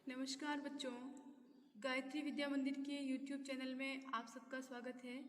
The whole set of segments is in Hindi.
नमस्कार बच्चों, गायत्री विद्या मंदिर के YouTube चैनल में आप सबका स्वागत है।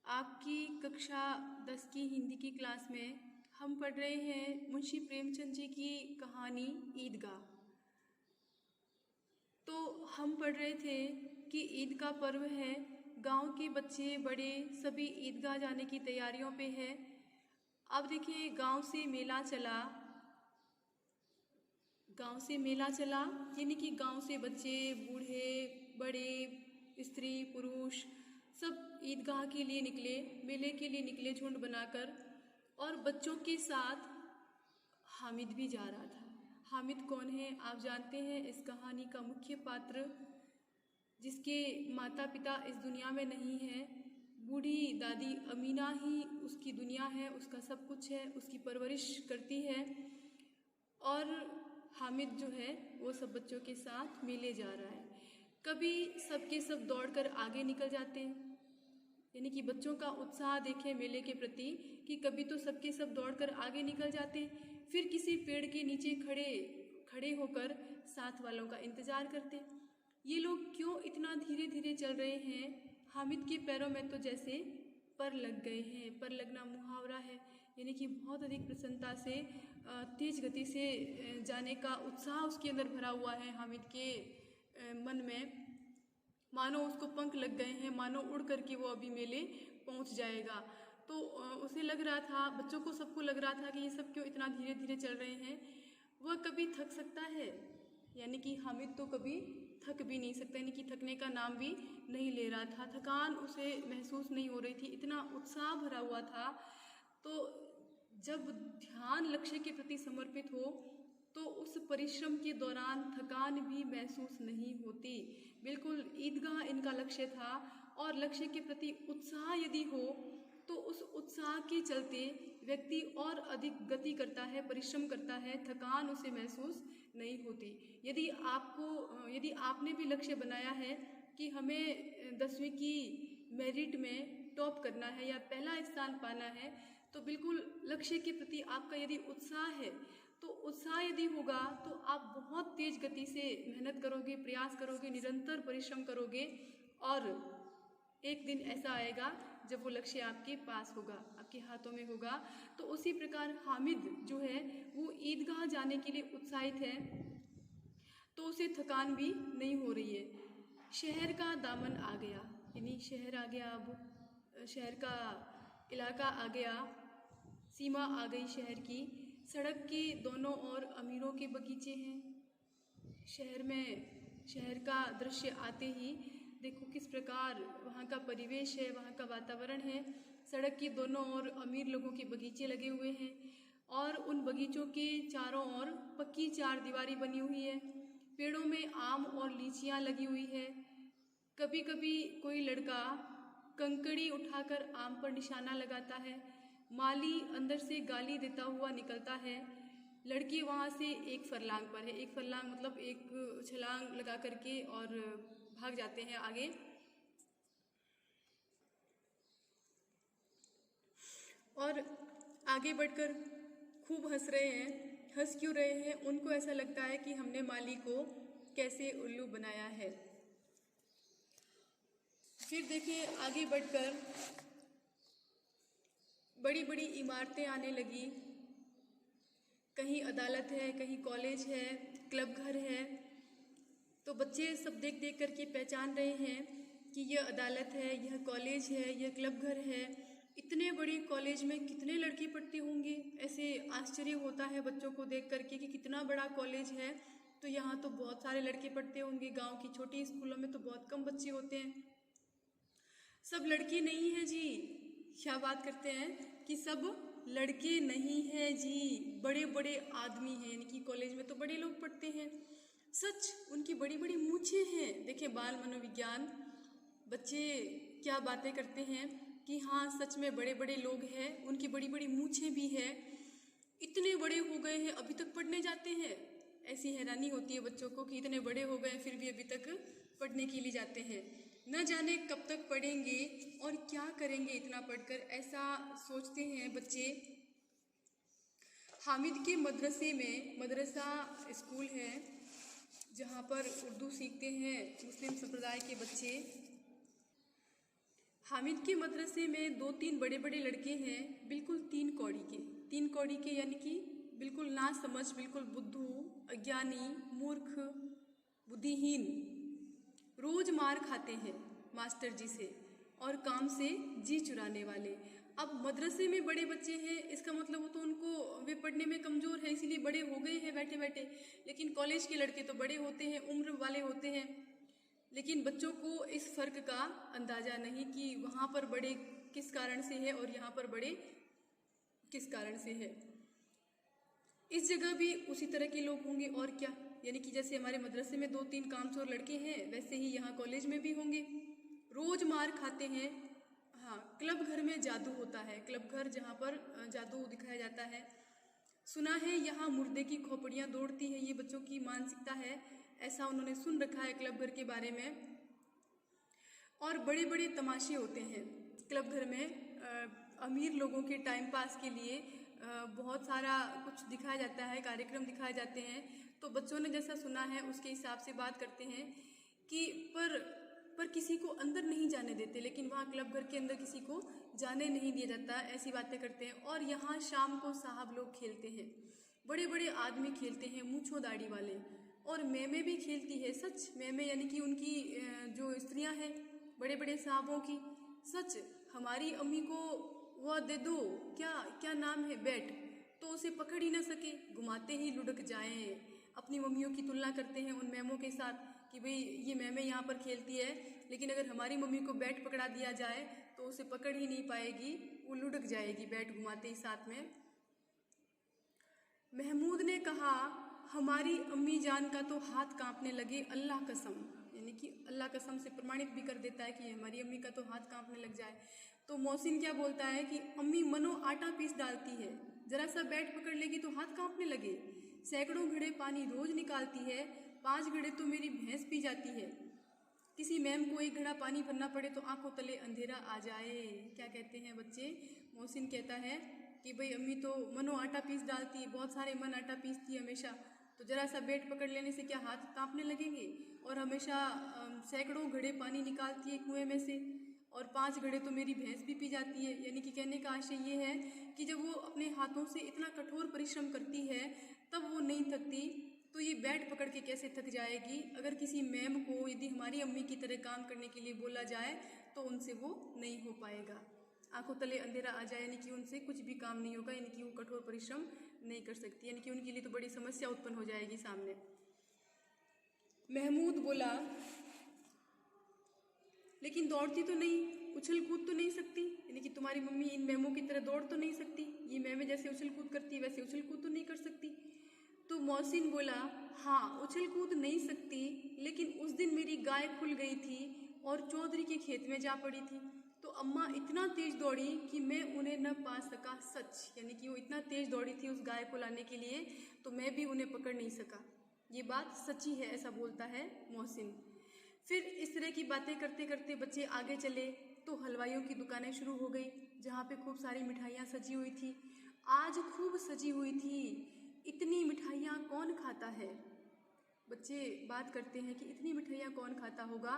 आपकी कक्षा 10 की हिंदी की क्लास में हम पढ़ रहे हैं मुंशी प्रेमचंद जी की कहानी ईदगाह। तो हम पढ़ रहे थे कि ईद का पर्व है, गांव के बच्चे बड़े सभी ईदगाह जाने की तैयारियों पे है। अब देखिए गांव से मेला चला यानी कि गांव से बच्चे बूढ़े बड़े स्त्री पुरुष सब ईदगाह के लिए निकले, मेले के लिए निकले झुंड बनाकर। और बच्चों के साथ हामिद भी जा रहा था। हामिद कौन है आप जानते हैं? इस कहानी का मुख्य पात्र जिसके माता पिता इस दुनिया में नहीं है, बूढ़ी दादी अमीना ही उसकी दुनिया है, उसका सब कुछ है, उसकी परवरिश करती है। और हामिद जो है वो सब बच्चों के साथ मेले जा रहा है। कभी सबके सब दौड़कर आगे निकल जाते हैं, यानी कि बच्चों का उत्साह देखें मेले के प्रति कि कभी तो सबके सब दौड़कर आगे निकल जाते, फिर किसी पेड़ के नीचे खड़े होकर साथ वालों का इंतजार करते। ये लोग क्यों इतना धीरे धीरे चल रहे हैं? हामिद के पैरों में तो जैसे पर लग गए हैं। पर लगना मुहावरा है, यानी कि बहुत अधिक प्रसन्नता से तेज गति से जाने का उत्साह उसके अंदर भरा हुआ है। हामिद के मन में मानो उसको पंख लग गए हैं, मानो उड़ करके वो अभी मेले पहुंच जाएगा। तो उसे लग रहा था, बच्चों को सबको लग रहा था कि ये सब क्यों इतना धीरे धीरे चल रहे हैं। वह कभी थक सकता है? यानी कि हामिद तो कभी थक भी नहीं सकता, यानी कि थकने का नाम भी नहीं ले रहा था। थकान उसे महसूस नहीं हो रही थी, इतना उत्साह भरा हुआ था। तो जब ध्यान लक्ष्य के प्रति समर्पित हो तो उस परिश्रम के दौरान थकान भी महसूस नहीं होती। बिल्कुल ईदगाह इनका लक्ष्य था और लक्ष्य के प्रति उत्साह यदि हो तो उस उत्साह के चलते व्यक्ति और अधिक गति करता है, परिश्रम करता है, थकान उसे महसूस नहीं होती। यदि आपने भी लक्ष्य बनाया है कि हमें 10वीं की मेरिट में टॉप करना है या पहला स्थान पाना है, तो बिल्कुल लक्ष्य के प्रति आपका यदि उत्साह है, तो उत्साह यदि होगा तो आप बहुत तेज गति से मेहनत करोगे, प्रयास करोगे, निरंतर परिश्रम करोगे और एक दिन ऐसा आएगा जब वो लक्ष्य आपके पास होगा, आपके हाथों में होगा। तो उसी प्रकार हामिद जो है वो ईदगाह जाने के लिए उत्साहित है, तो उसे थकान भी नहीं हो रही है। शहर का दामन आ गया, यानी शहर आ गया, अब शहर का इलाका आ गया, सीमा आ गई शहर की। सड़क के दोनों ओर अमीरों के बगीचे हैं। शहर का दृश्य आते ही देखो किस प्रकार वहाँ का परिवेश है, वहाँ का वातावरण है। सड़क के दोनों ओर अमीर लोगों के बगीचे लगे हुए हैं और उन बगीचों के चारों ओर पक्की चारदीवारी बनी हुई है। पेड़ों में आम और लीचियाँ लगी हुई है। कभी कभी कोई लड़का कंकड़ी उठाकर आम पर निशाना लगाता है, माली अंदर से गाली देता हुआ निकलता है। लड़के वहाँ से एक फरलांग पर है, एक फरलांग मतलब एक छलांग लगा करके और भाग जाते हैं आगे। और आगे बढ़कर खूब हंस रहे हैं। हंस क्यों रहे हैं? उनको ऐसा लगता है कि हमने माली को कैसे उल्लू बनाया है। फिर देखिए आगे बढ़कर बड़ी बड़ी इमारतें आने लगी। कहीं अदालत है, कहीं कॉलेज है, क्लब घर है। तो बच्चे सब देख देख करके पहचान रहे हैं कि यह अदालत है, यह कॉलेज है, यह क्लब घर है। इतने बड़े कॉलेज में कितने लड़के पढ़ते होंगे, ऐसे आश्चर्य होता है बच्चों को देख करके कि कितना बड़ा कॉलेज है, तो यहाँ तो बहुत सारे लड़के पढ़ते होंगे। गांव की छोटी स्कूलों में तो बहुत कम बच्चे होते हैं। सब लड़के नहीं हैं जी, क्या बात करते हैं कि सब लड़के नहीं हैं जी, बड़े बड़े आदमी हैं, यानी कि कॉलेज में तो बड़े लोग पढ़ते हैं। सच, उनकी बड़ी बड़ी मूछें हैं। देखें बाल मनोविज्ञान, बच्चे क्या बातें करते हैं कि हाँ सच में बड़े बड़े लोग हैं, उनकी बड़ी बड़ी मूछें भी हैं। इतने बड़े हो गए हैं अभी तक पढ़ने जाते हैं। ऐसी हैरानी होती है बच्चों को कि इतने बड़े हो गए फिर भी अभी तक पढ़ने के लिए जाते हैं। न जाने कब तक पढ़ेंगे और क्या करेंगे इतना पढ़कर, ऐसा सोचते हैं बच्चे। हामिद के मदरसा स्कूल है जहाँ पर उर्दू सीखते हैं मुस्लिम संप्रदाय के बच्चे। हामिद के मदरसे में 2-3 बड़े बड़े लड़के हैं, बिल्कुल 3 कौड़ी के यानी कि बिल्कुल ना समझ, बिल्कुल बुद्धू, अज्ञानी, मूर्ख, बुद्धिहीन। रोज मार खाते हैं मास्टर जी से और काम से जी चुराने वाले। अब मदरसे में बड़े बच्चे हैं, इसका मतलब वो तो उनको वे पढ़ने में कमज़ोर है इसीलिए बड़े हो गए हैं बैठे बैठे। लेकिन कॉलेज के लड़के तो बड़े होते हैं, उम्र वाले होते हैं। लेकिन बच्चों को इस फ़र्क का अंदाज़ा नहीं कि वहाँ पर बड़े किस कारण से है और यहाँ पर बड़े किस कारण से है। इस जगह भी उसी तरह के लोग होंगे और क्या, यानी कि जैसे हमारे मदरसे में 2-3 कामचोर लड़के हैं वैसे ही यहाँ कॉलेज में भी होंगे। रोज मार खाते हैं। हाँ, क्लब घर में जादू होता है, क्लब घर जहाँ पर जादू दिखाया जाता है। सुना है यहाँ मुर्दे की खोपड़ियाँ दौड़ती है, ये बच्चों की मानसिकता है, ऐसा उन्होंने सुन रखा है क्लब घर के बारे में। और बड़े बड़े तमाशे होते हैं क्लब घर में। अमीर लोगों के टाइम पास के लिए बहुत सारा कुछ दिखाया जाता है, कार्यक्रम दिखाए जाते हैं। तो बच्चों ने जैसा सुना है उसके हिसाब से बात करते हैं कि पर किसी को अंदर नहीं जाने देते, लेकिन वहाँ क्लब घर के अंदर किसी को जाने नहीं दिया जाता, ऐसी बातें करते हैं। और यहाँ शाम को साहब लोग खेलते हैं, बड़े बड़े आदमी खेलते हैं, मूंछों दाढ़ी वाले। और मैमे भी खेलती है, सच मैमे यानी कि उनकी जो स्त्रियाँ हैं बड़े बड़े साहबों की। सच हमारी अम्मी को वह दे दो, क्या नाम है, बैट, तो उसे पकड़ ही ना सके, घुमाते ही लुढ़क जाएं। अपनी मम्मियों की तुलना करते हैं उन मैमों के साथ कि भाई ये मैमे यहाँ पर खेलती है, लेकिन अगर हमारी मम्मी को बैट पकड़ा दिया जाए तो उसे पकड़ ही नहीं पाएगी, वो लुढ़क जाएगी बैट घुमाते ही साथ में। महमूद ने कहा हमारी अम्मी जान का तो हाथ कांपने लगे, अल्लाह कसम, यानी कि अल्लाह कसम से प्रमाणित भी कर देता है कि हमारी अम्मी का तो हाथ कांपने लग जाए। तो मोहसिन क्या बोलता है कि अम्मी मनो आटा पीस डालती है, जरा सा बैट पकड़ लेगी तो हाथ कांपने लगे। सैकड़ों घड़े पानी रोज निकालती है, 5 घड़े तो मेरी भैंस पी जाती है। किसी मैम को 1 घड़ा पानी भरना पड़े तो आंखों तले अंधेरा आ जाए। क्या कहते हैं बच्चे? मोहसिन कहता है कि भाई अम्मी तो मनो आटा पीस डालती है, बहुत सारे मन आटा पीसती है हमेशा, तो जरा सा बैट पकड़ लेने से क्या हाथ कांपने लगेंगे? और हमेशा सैकड़ों घड़े पानी निकालती है कुएं में से, और 5 घड़े तो मेरी भैंस भी पी जाती है। यानी कि कहने का आशय ये है कि जब वो अपने हाथों से इतना कठोर परिश्रम करती है तब वो नहीं थकती, तो ये बैट पकड़ के कैसे थक जाएगी? अगर किसी मैम को यदि हमारी अम्मी की तरह काम करने के लिए बोला जाए तो उनसे वो नहीं हो पाएगा। आंखों तले अंधेरा आ जाए यानी कि उनसे कुछ भी काम नहीं होगा, यानी कि वो कठोर परिश्रम नहीं कर सकती, यानी कि उनके लिए तो बड़ी समस्या उत्पन्न हो जाएगी सामने। महमूद बोला लेकिन दौड़ती तो नहीं, उछल कूद तो नहीं सकती, यानी कि तुम्हारी मम्मी इन मैमों की तरह दौड़ तो नहीं सकती, ये मैमें जैसे उछल कूद करती वैसे उछल कूद तो नहीं कर सकती। तो मोहसिन बोला हाँ उछल कूद नहीं सकती, लेकिन उस दिन मेरी गाय खुल गई थी और चौधरी के खेत में जा पड़ी थी, तो अम्मा इतना तेज दौड़ी कि मैं उन्हें न पा सका। सच, यानी कि वो इतना तेज दौड़ी थी उस गाय को लाने के लिए तो मैं भी उन्हें पकड़ नहीं सका। ये बात सच्ची है, ऐसा बोलता है मोहसिन। फिर इस तरह की बातें करते करते बच्चे आगे चले तो हलवाइयों की दुकानें शुरू हो गई, जहाँ पे खूब सारी मिठाइयाँ सजी हुई थी। आज खूब सजी हुई थी, इतनी मिठाइयाँ कौन खाता है? बच्चे बात करते हैं कि इतनी मिठाइयाँ कौन खाता होगा?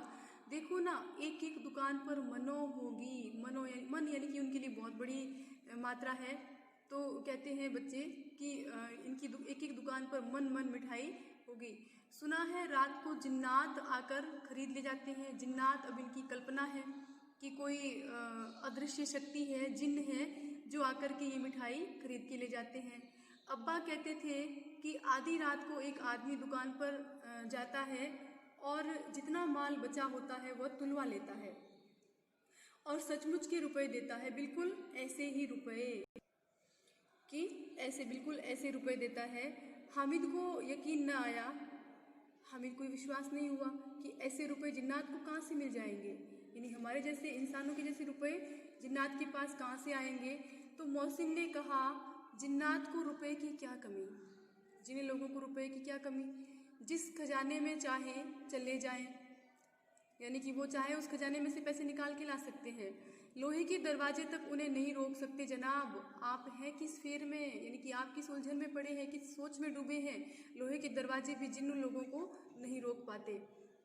देखो ना, एक एक दुकान पर मनो होगी, मन यानी कि उनके लिए बहुत बड़ी मात्रा है। तो कहते हैं बच्चे कि इनकी एक एक दुकान पर मन मिठाई होगी। सुना है रात को जिन्नात आकर खरीद ले जाते हैं। जिन्नात अब इनकी कल्पना है कि कोई अदृश्य शक्ति है, जिन्न है, जो आकर के ये मिठाई खरीद के ले जाते हैं। अब्बा कहते थे कि आधी रात को एक आदमी दुकान पर जाता है और जितना माल बचा होता है वह तुलवा लेता है और सचमुच के रुपए देता है, बिल्कुल ऐसे ही रुपए कि ऐसे बिल्कुल ऐसे रुपए देता है। हामिद को यकीन न आया, हामिद को विश्वास नहीं हुआ कि ऐसे रुपए जिन्नात को कहाँ से मिल जाएंगे, यानी हमारे जैसे इंसानों के जैसे रुपए जिन्नात के पास कहाँ से आएंगे। तो मोहसिन ने कहा जिन्नात को रुपए की क्या कमी, जिन लोगों को रुपए की क्या कमी, जिस खजाने में चाहे चले जाएं, यानी कि वो चाहे उस खजाने में से पैसे निकाल के ला सकते हैं। लोहे के दरवाजे तक उन्हें नहीं रोक सकते जनाब। आप हैं किस फेर में, यानी कि आप किस उलझन में पड़े हैं, किस सोच में डूबे हैं। लोहे के दरवाजे भी जिन लोगों को नहीं रोक पाते।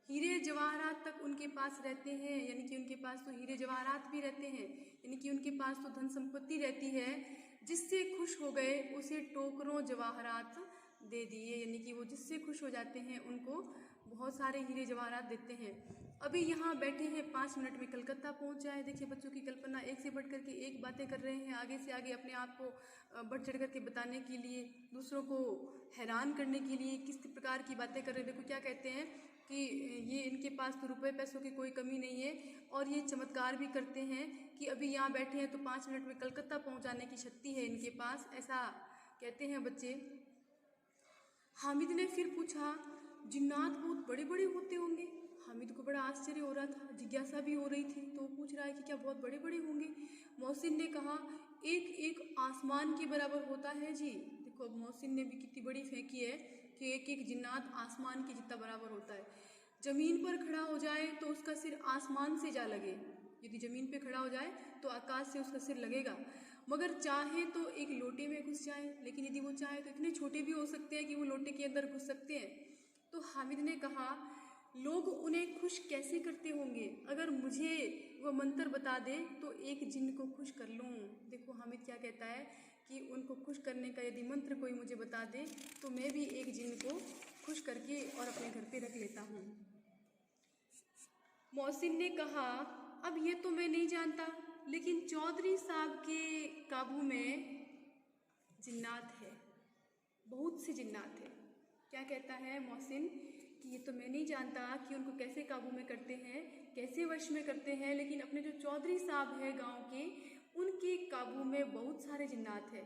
हीरे जवाहरात तक उनके पास रहते हैं, यानी कि उनके पास तो हीरे जवाहरात भी रहते हैं, यानी कि उनके पास तो धन संपत्ति रहती है। जिससे खुश हो गए उसे टोकरों जवाहरात दे दिए, यानी कि वो जिससे खुश हो जाते हैं उनको बहुत सारे हीरे जवाहरात देते हैं। अभी यहाँ बैठे हैं, 5 मिनट में कलकत्ता पहुँच जाए। देखिए बच्चों की कल्पना एक से बढ़ करके एक बातें कर रहे हैं, आगे से आगे अपने आप को बढ़ चढ़ करके बताने के लिए, दूसरों को हैरान करने के लिए किस प्रकार की बातें कर रहे हैं। देखो क्या कहते हैं कि ये इनके पास तो रुपए पैसों की कोई कमी नहीं है, और ये चमत्कार भी करते हैं कि अभी यहाँ बैठे हैं तो 5 मिनट में कलकत्ता पहुँचाने की शक्ति है इनके पास, ऐसा कहते हैं बच्चे। हामिद ने फिर पूछा, जिन्नात बहुत बड़े बड़े होते होंगे। हामिद को बड़ा आश्चर्य हो रहा था, जिज्ञासा भी हो रही थी, तो वो पूछ रहा है कि क्या बहुत बड़े बड़े होंगे। मोहसिन ने कहा, एक एक आसमान के बराबर होता है जी। देखो अब मोहसिन ने भी कितनी बड़ी फेंकी है कि एक एक जिन्नात आसमान के जितना बराबर होता है। जमीन पर खड़ा हो जाए तो उसका सिर आसमान से जा लगे, यदि जमीन पे खड़ा हो जाए तो आकाश से उसका सिर लगेगा। मगर चाहे तो एक लोटे में घुस जाए, लेकिन यदि वो चाहे तो इतने छोटे भी हो सकते हैं कि वो लोटे के अंदर घुस सकते हैं। तो हामिद ने कहा, लोग उन्हें खुश कैसे करते होंगे, अगर मुझे वह मंत्र बता दे तो एक जिन को खुश कर लूँ। देखो हामिद क्या कहता है कि उनको खुश करने का यदि मंत्र कोई मुझे बता दे तो मैं भी एक जिन को खुश करके और अपने घर पे रख लेता हूँ। मोहसिन ने कहा, अब ये तो मैं नहीं जानता, लेकिन चौधरी साहब के काबू में जिन्नात है, बहुत से जिन्नात है। क्या कहता है मोहसिन कि ये तो मैं नहीं जानता कि उनको कैसे काबू में करते हैं, कैसे वश में करते हैं, लेकिन अपने जो चौधरी साहब है गांव के, उनके काबू में बहुत सारे जिन्नात है।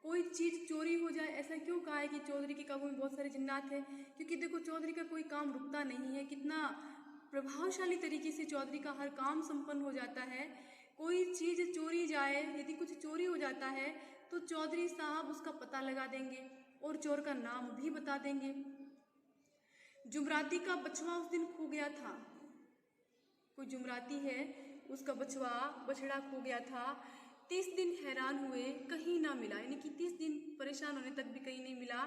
कोई चीज़ चोरी हो जाए, ऐसा क्यों कहा है कि चौधरी के काबू में बहुत सारे जिन्नात हैं? क्योंकि देखो चौधरी का कोई काम रुकता नहीं है, कितना प्रभावशाली तरीके से चौधरी का हर काम संपन्न हो जाता है। कोई चीज़ चोरी जाए, यदि कुछ चोरी हो जाता है तो चौधरी साहब उसका पता लगा देंगे और चोर का नाम भी बता देंगे। जुमराती का बछड़ा उस दिन खो गया था। कोई जुमराती है, उसका बछड़ा खो गया था। 30 दिन हैरान हुए, कहीं ना मिला, यानी कि 30 दिन परेशान होने तक भी कहीं नहीं मिला।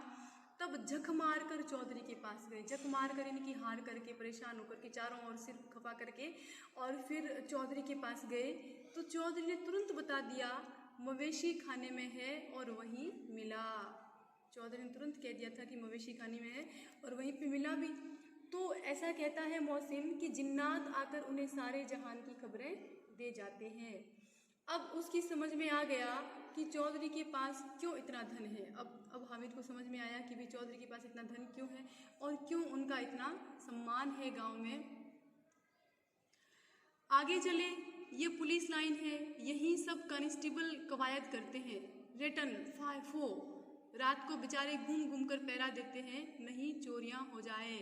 तब झक मार कर चौधरी के पास गए, झक मार कर यानी कि हार करके, परेशान होकर के, चारों ओर सिर खपा करके, और फिर चौधरी के पास गए तो चौधरी ने तुरंत बता दिया, मवेशी खाने में है और वहीं मिला। चौधरी ने तुरंत कह दिया था कि मवेशी खाने में है और वहीं पे मिला भी। तो ऐसा कहता है मोहसिन कि जिन्नात आकर उन्हें सारे जहान की खबरें दे जाते हैं। अब उसकी समझ में आ गया कि चौधरी के पास क्यों इतना धन है। अब हामिद को समझ में आया कि भाई चौधरी के पास इतना धन क्यों है और क्यों उनका इतना सम्मान है गांव में। आगे चले, ये पुलिस लाइन है, यही सब कांस्टेबल कवायद करते हैं। रिटर्न 5-4 रात को बेचारे घूम घूम कर पहरा देते हैं, नहीं चोरियां हो जाए।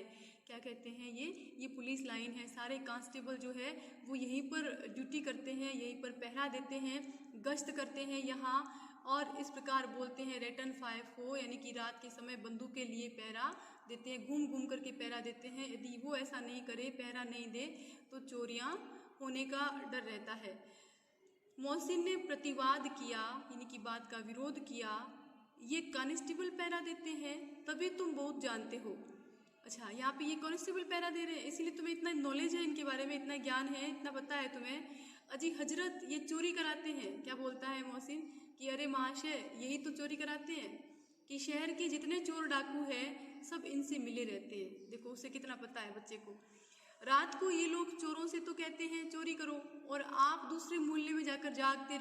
क्या कहते हैं, ये पुलिस लाइन है, सारे कांस्टेबल जो है वो यहीं पर ड्यूटी करते हैं, यहीं पर पहरा देते हैं, गश्त करते हैं यहाँ, और इस प्रकार बोलते हैं रिटर्न 5-4, यानी कि रात के समय बंदूक के लिए पहरा देते हैं, घूम घूम करके पहरा देते हैं। यदि वो ऐसा नहीं करे, पहरा नहीं दे, तो चोरियाँ होने का डर रहता है। मोहसिन ने प्रतिवाद किया, यानी कि बात का विरोध किया, ये कांस्टेबल पहरा देते हैं तभी तुम बहुत जानते हो। अच्छा, यहाँ पे ये कांस्टेबल पहरा दे रहे हैं इसीलिए तुम्हें इतना नॉलेज है, इनके बारे में इतना ज्ञान है, इतना पता है तुम्हें। अजी हजरत, ये चोरी कराते हैं। क्या बोलता है मोहसिन कि अरे महाशय, यही तो चोरी कराते हैं, कि शहर के जितने चोर डाकू हैं सब इनसे मिले रहते हैं। देखो उसे कितना पता है बच्चे को। रात को ये लोग चोरों से तो कहते हैं चोरी करो, और आप दूसरे मोहल्ले में जाकर जागते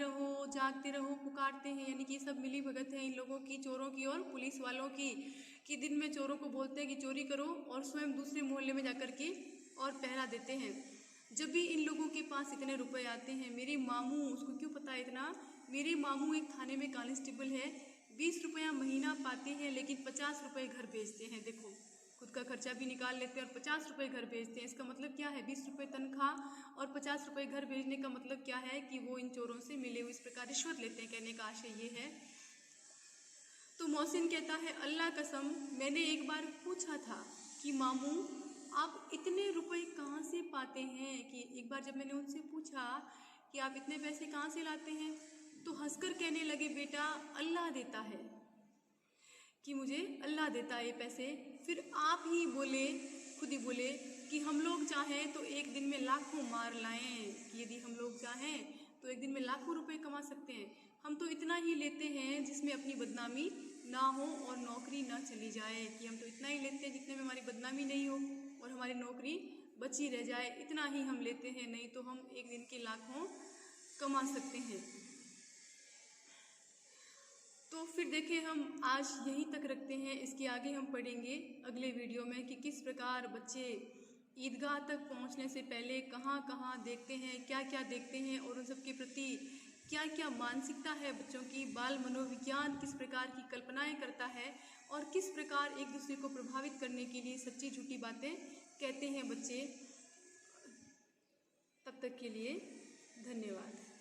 रहो पुकारते हैं, यानी कि सब मिली भगत है इन लोगों की, चोरों की और पुलिस वालों की, कि दिन में चोरों को बोलते हैं कि चोरी करो और स्वयं दूसरे मोहल्ले में जाकर के और पहरा देते हैं। जब भी इन लोगों के पास इतने रुपए आते हैं, मेरे मामू, उसको क्यों पता है इतना, मेरे मामू एक थाने में कांस्टेबल है, 20 रुपया महीना पाते हैं, लेकिन 50 रुपये घर भेजते हैं। देखो खुद का खर्चा भी निकाल लेते हैं और 50 रुपये घर भेजते हैं। इसका मतलब क्या है, 20 रुपये तनख्वाह और 50 रुपये घर भेजने का मतलब क्या है कि वो इन चोरों से मिले हुए इस प्रकार रिश्वत लेते हैं, कहने का आशय ये है। तो मोहसिन कहता है, अल्लाह कसम, मैंने एक बार पूछा था कि मामू आप इतने रुपए कहाँ से पाते हैं, कि एक बार जब मैंने उनसे पूछा कि आप इतने पैसे कहाँ से लाते हैं? तो हंसकर कहने लगे, बेटा अल्लाह देता है, कि मुझे अल्लाह देता है ये पैसे। फिर आप ही बोले, खुद ही बोले कि हम लोग चाहें तो एक दिन में लाखों मार लाएं, कि यदि हम लोग चाहें तो एक दिन में लाखों रुपए कमा सकते हैं। हम तो इतना ही लेते हैं जिसमें अपनी बदनामी ना हो और नौकरी ना चली जाए, कि हम तो इतना ही लेते हैं जितने में हमारी बदनामी नहीं हो और हमारी नौकरी बची रह जाए, इतना ही हम लेते हैं, नहीं तो हम एक दिन के लाखों कमा सकते हैं। तो फिर देखें, हम आज यहीं तक रखते हैं, इसके आगे हम पढ़ेंगे अगले वीडियो में कि किस प्रकार बच्चे ईदगाह तक पहुंचने से पहले कहाँ कहाँ देखते हैं, क्या क्या देखते हैं और उन सब के प्रति क्या क्या मानसिकता है बच्चों की, बाल मनोविज्ञान किस प्रकार की कल्पनाएं करता है और किस प्रकार एक दूसरे को प्रभावित करने के लिए सच्ची झूठी बातें कहते हैं बच्चे। तब तक के लिए धन्यवाद।